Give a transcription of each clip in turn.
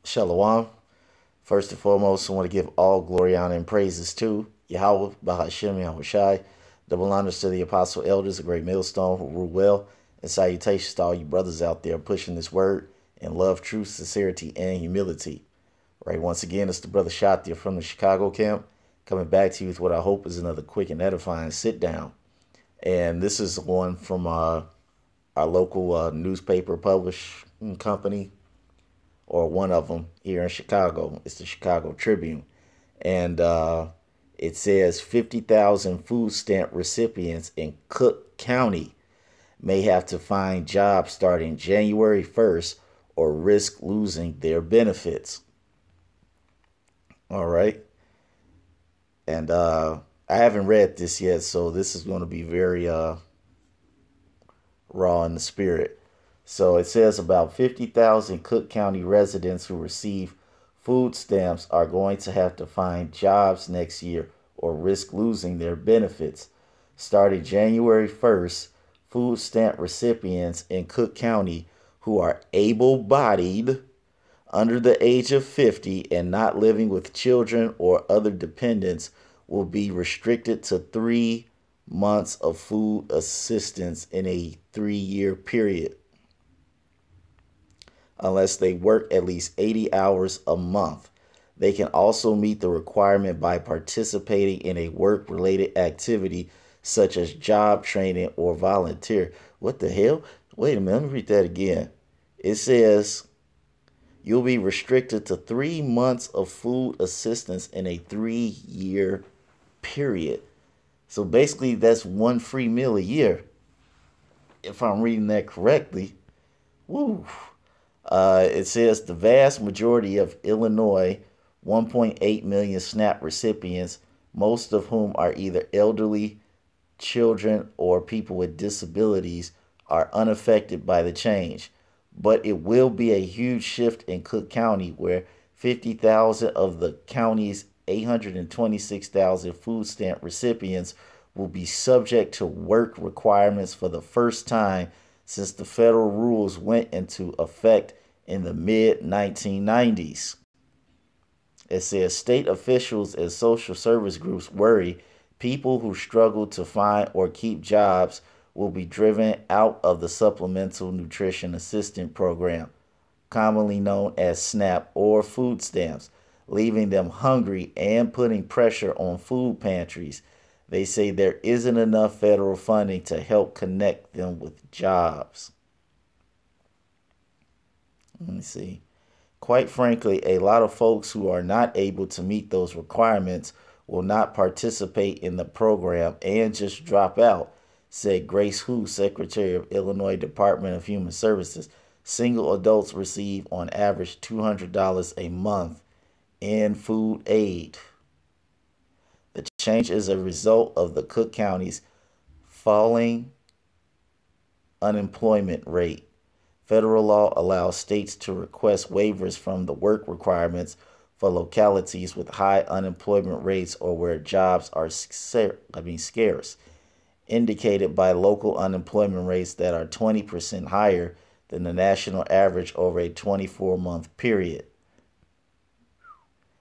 Shalom. First and foremost, I want to give all glory, honor, and praises to Yahweh, Bahashem, Yahushai. Double honors to the apostle elders, a great millstone who rule well, and salutations to all you brothers out there pushing this word in love, truth, sincerity, and humility. Right, once again, it's the brother Shatia from the Chicago camp, coming back to you with what I hope is another quick and edifying sit down. And this is one from our local newspaper publishing company, or one of them here in Chicago. It's the Chicago Tribune. And it says 50,000 food stamp recipients in Cook County may have to find jobs starting January 1st or risk losing their benefits. All right. And I haven't read this yet, so this is going to be very raw in the spirit. So it says about 50,000 Cook County residents who receive food stamps are going to have to find jobs next year or risk losing their benefits. Starting January 1st, food stamp recipients in Cook County who are able bodied, under the age of 50, and not living with children or other dependents will be restricted to 3 months of food assistance in a 3-year period, unless they work at least 80 hours a month. They can also meet the requirement by participating in a work-related activity such as job training or volunteer. What the hell? Wait a minute, let me read that again. It says you'll be restricted to 3 months of food assistance in a 3-year period. So basically, that's one free meal a year, if I'm reading that correctly. Woo. It says the vast majority of Illinois 1.8 million SNAP recipients, most of whom are either elderly, children, or people with disabilities, are unaffected by the change. But it will be a huge shift in Cook County, where 50,000 of the county's 826,000 food stamp recipients will be subject to work requirements for the first time since the federal rules went into effect in the mid-1990s. It says state officials and social service groups worry people who struggle to find or keep jobs will be driven out of the Supplemental Nutrition Assistance Program, commonly known as SNAP or food stamps, leaving them hungry and putting pressure on food pantries. They say there isn't enough federal funding to help connect them with jobs. Let me see. Quite frankly, a lot of folks who are not able to meet those requirements will not participate in the program and just drop out, said Grace Hu, Secretary of Illinois Department of Human Services. Single adults receive on average $200 a month in food aid. The change is a result of the Cook County's falling unemployment rate. Federal law allows states to request waivers from the work requirements for localities with high unemployment rates or where jobs are scarce, indicated by local unemployment rates that are 20% higher than the national average over a 24-month period.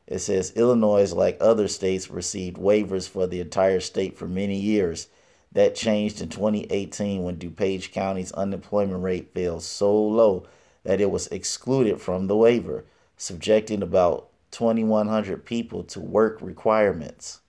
It says Illinois, like other states, received waivers for the entire state for many years. That changed in 2018 when DuPage County's unemployment rate fell so low that it was excluded from the waiver, subjecting about 2,100 people to work requirements.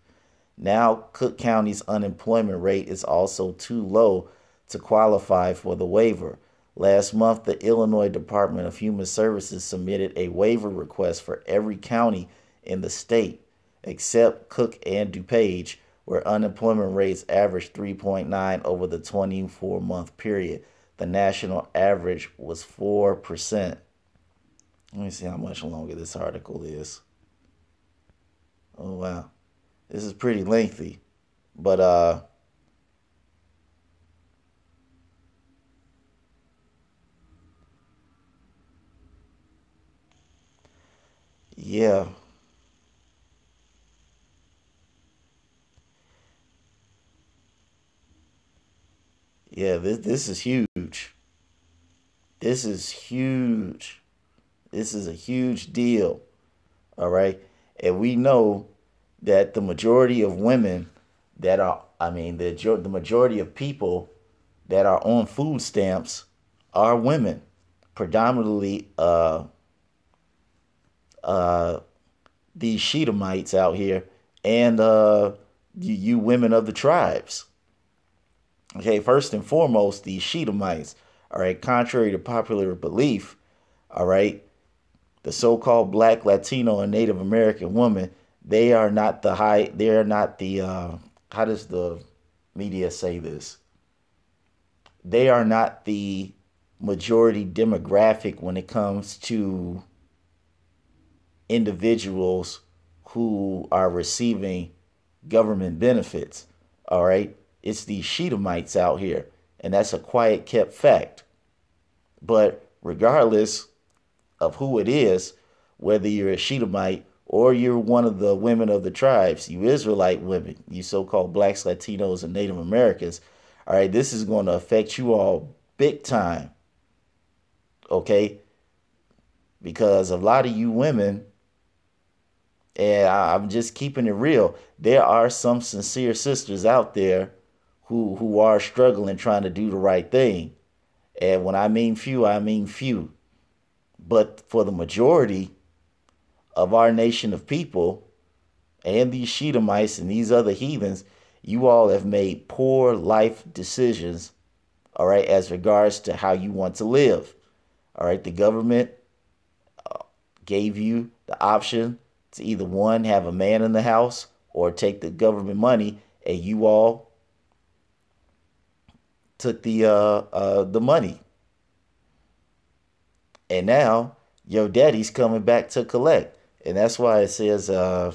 Now, Cook County's unemployment rate is also too low to qualify for the waiver. Last month, the Illinois Department of Human Services submitted a waiver request for every county in the state, except Cook and DuPage, where unemployment rates averaged 3.9 over the 24-month period. The national average was 4%. Let me see how much longer this article is. Oh, wow. This is pretty lengthy. But, yeah. Yeah, this is huge. This is huge. This is a huge deal. All right. And we know that the majority of women that are, the majority of people that are on food stamps are women, predominantly uh, these Shedemites out here, and you women of the tribes. Okay, first and foremost, these Shedemites, all right, contrary to popular belief, all right, the so-called Black, Latino, and Native American woman, they are not the they are not the, how does the media say this? They are not the majority demographic when it comes to individuals who are receiving government benefits. All right. It's these Shedemites out here. And that's a quiet kept fact. But regardless of who it is, whether you're a Shedemite or you're one of the women of the tribes, you Israelite women, you so called blacks, Latinos, and Native Americans, all right, this is going to affect you all big time. Okay. Because a lot of you women, and I'm just keeping it real, there are some sincere sisters out there who are struggling trying to do the right thing. And when I mean few, I mean few. But for the majority of our nation of people and these Shedemites and these other heathens, you all have made poor life decisions, all right, as regards to how you want to live. All right, the government gave you the option to either one, have a man in the house or take the government money, and you all took the money. And now your daddy's coming back to collect. And that's why it says let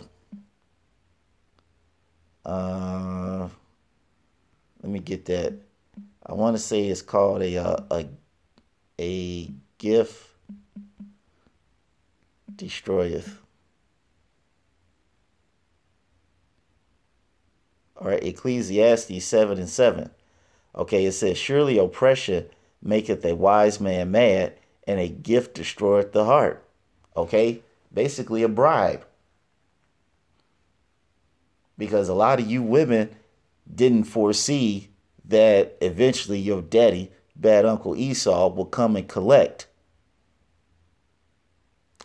me get that. I want to say it's called a gift destroyeth. All right, Ecclesiastes 7:7. Okay, it says, surely oppression maketh a wise man mad, and a gift destroyeth the heart. Okay, basically a bribe. Because a lot of you women didn't foresee that eventually your daddy, bad Uncle Esau, will come and collect.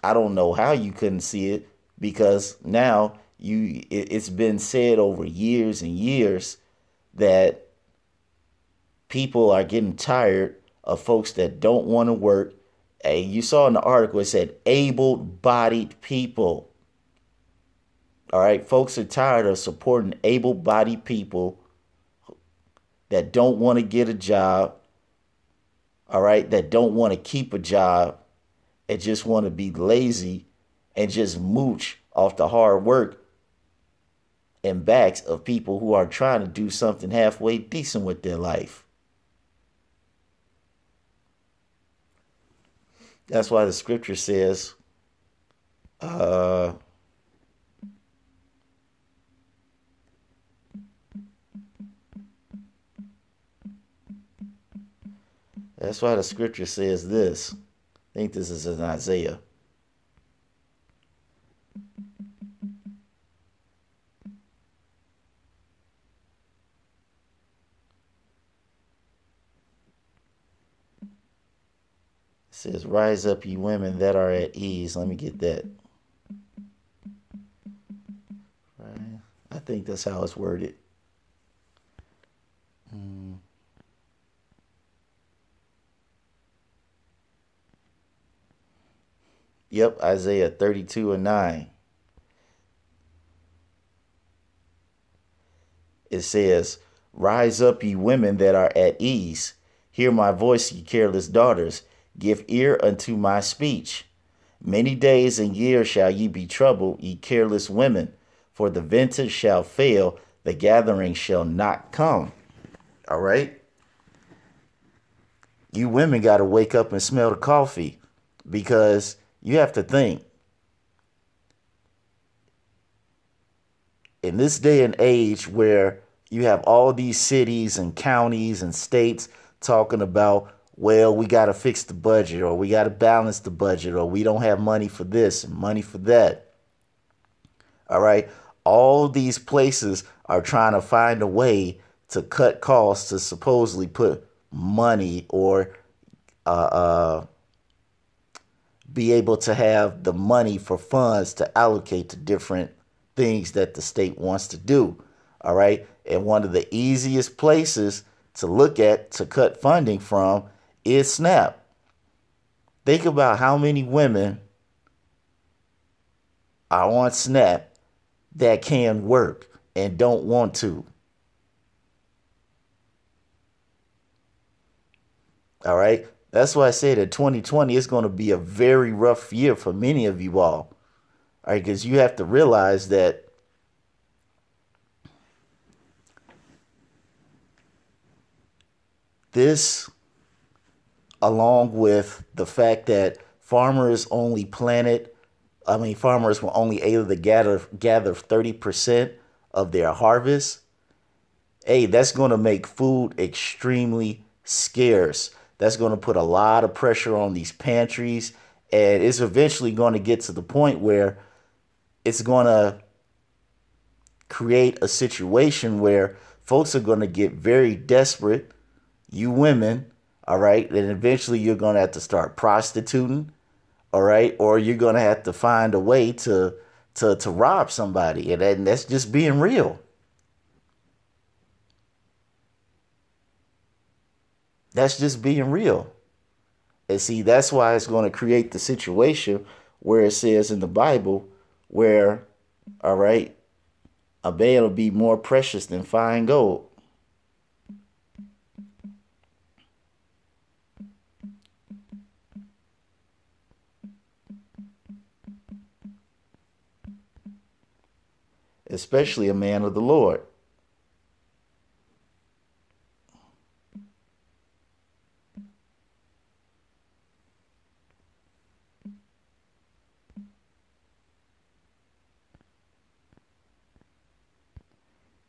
I don't know how you couldn't see it, because now it's been said over years and years that people are getting tired of folks that don't want to work. And you saw in the article, it said able-bodied people. All right, folks are tired of supporting able-bodied people that don't want to get a job, all right, that don't want to keep a job and just want to be lazy and just mooch off the hard work and backs of people who are trying to do something halfway decent with their life. That's why the scripture says, that's why the scripture says this. I think this is in Isaiah. It says, rise up, ye women that are at ease. Let me get that. Right. I think that's how it's worded. Yep, Isaiah 32:9. It says, rise up, ye women that are at ease. Hear my voice, ye careless daughters. Give ear unto my speech. Many days and years shall ye be troubled, ye careless women. For the vintage shall fail, the gathering shall not come. All right? You women got to wake up and smell the coffee, because you have to think. In this day and age where you have all these cities and counties and states talking about well, we got to fix the budget, or we got to balance the budget, or we don't have money for this and money for that. All right. All these places are trying to find a way to cut costs to supposedly put money or uh, uh, be able to have the money for funds to allocate to different things that the state wants to do. All right. And one of the easiest places to look at to cut funding from is SNAP. Think about how many women are on SNAP that can work and don't want to. All right. That's why I said that 2020 is going to be a very rough year for many of you all. All right. Because you have to realize that this, along with the fact that farmers were only able to gather 30% of their harvest. Hey, that's going to make food extremely scarce. That's going to put a lot of pressure on these pantries, and it's eventually going to get to the point where it's going to create a situation where folks are going to get very desperate, you women, all right, and eventually you're going to have to start prostituting, all right, or you're going to have to find a way to rob somebody, and that's just being real. That's just being real. And see, that's why it's going to create the situation where it says in the Bible where, all right, a man will be more precious than fine gold. Especially a man of the Lord.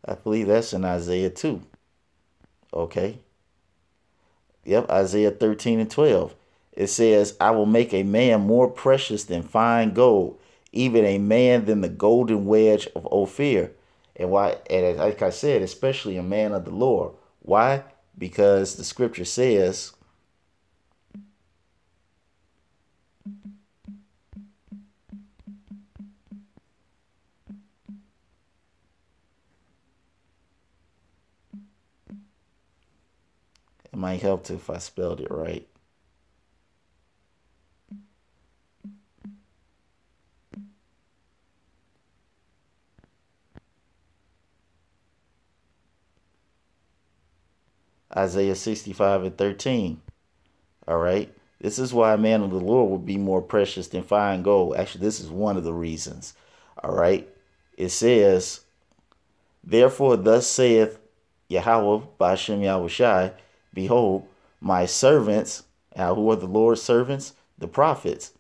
I believe that's in Isaiah 2. Okay. Yep, Isaiah 13 and 12. It says, I will make a man more precious than fine gold, even a man than the golden wedge of Ophir. And why? And like I said, especially a man of the Lord. Why? Because the scripture says, it might help to if I spelled it right. Isaiah 65 and 13. All right. This is why a man of the Lord will be more precious than fine gold. Actually, this is one of the reasons. All right. It says, therefore, thus saith Yahweh by Shem Yahushai, behold, my servants, now who are the Lord's servants? The prophets.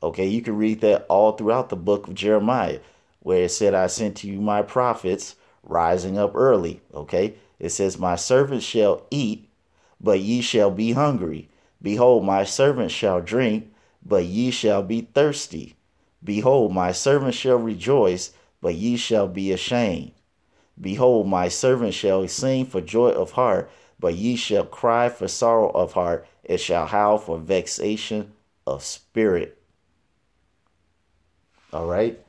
Okay, you can read that all throughout the book of Jeremiah, where it said, I sent to you my prophets rising up early. Okay, it says, my servants shall eat, but ye shall be hungry. Behold, my servants shall drink, but ye shall be thirsty. Behold, my servants shall rejoice, but ye shall be ashamed. Behold, my servant shall sing for joy of heart, but ye shall cry for sorrow of heart, and shall howl for vexation of spirit. All right.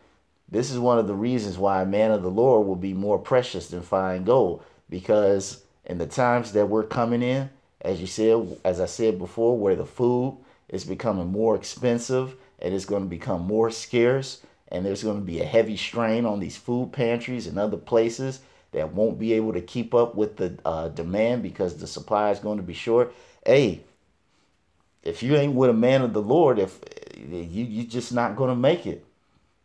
This is one of the reasons why a man of the Lord will be more precious than fine gold, because in the times that we're coming in, as I said before, where the food is becoming more expensive and it's going to become more scarce, and there's going to be a heavy strain on these food pantries and other places that won't be able to keep up with the demand because the supply is going to be short. Hey, if you ain't with a man of the Lord, if you just not going to make it.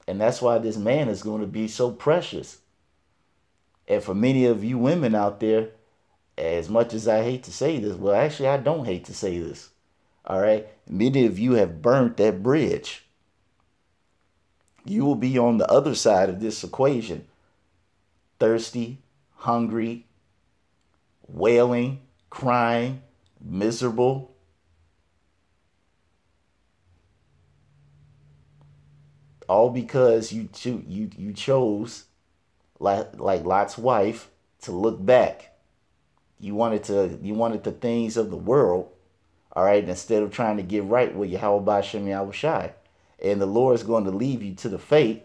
And that's why this man is going to be so precious. And for many of you women out there, as much as I hate to say this, well, actually, I don't hate to say this. All right. Many of you have burnt that bridge. You will be on the other side of this equation. Thirsty, hungry, wailing, crying, miserable. all because you chose like Lot's wife to look back. You wanted the things of the world, all right, instead of trying to get right with Yahweh Shem Yahweh Shai. And the Lord is going to leave you to the fate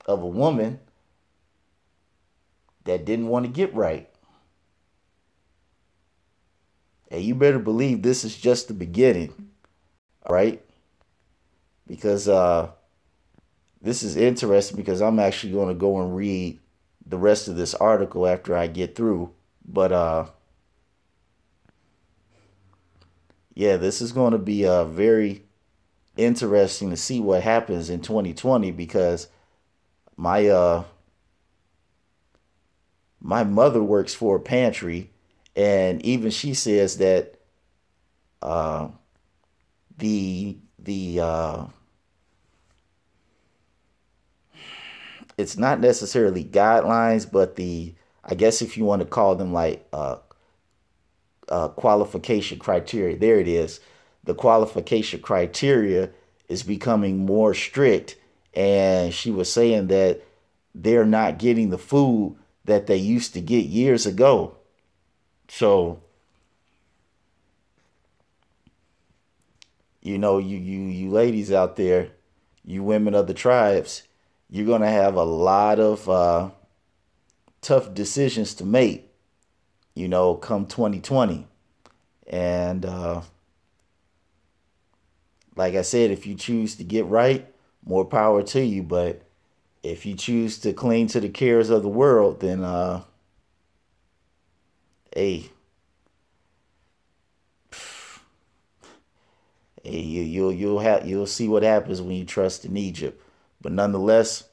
of a woman that didn't want to get right. And you better believe this is just the beginning, all right? Because this is interesting because I'm actually going to go and read the rest of this article after I get through. But yeah, this is going to be very interesting to see what happens in 2020 because my my mother works for a pantry, and even she says that uh, the it's not necessarily guidelines, but the I guess if you want to call them like qualification criteria, there it is. The qualification criteria is becoming more strict, and she was saying that they're not getting the food that they used to get years ago. So you ladies out there, you women of the tribes, you're gonna have a lot of tough decisions to make, come 2020. And like I said, if you choose to get right, more power to you. But if you choose to cling to the cares of the world, then hey, hey, you'll see what happens when you trust in Egypt. But nonetheless,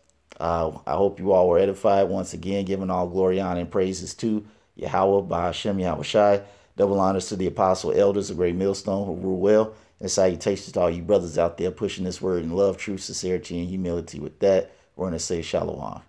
I hope you all were edified. Once again, giving all glory, honor, and praises to Yahweh, Bahashem, Yahweh Shai. Double honors to the apostle elders, the great millstone who rule well. And salutations to all you brothers out there pushing this word in love, truth, sincerity, and humility. With that, we're going to say shalom.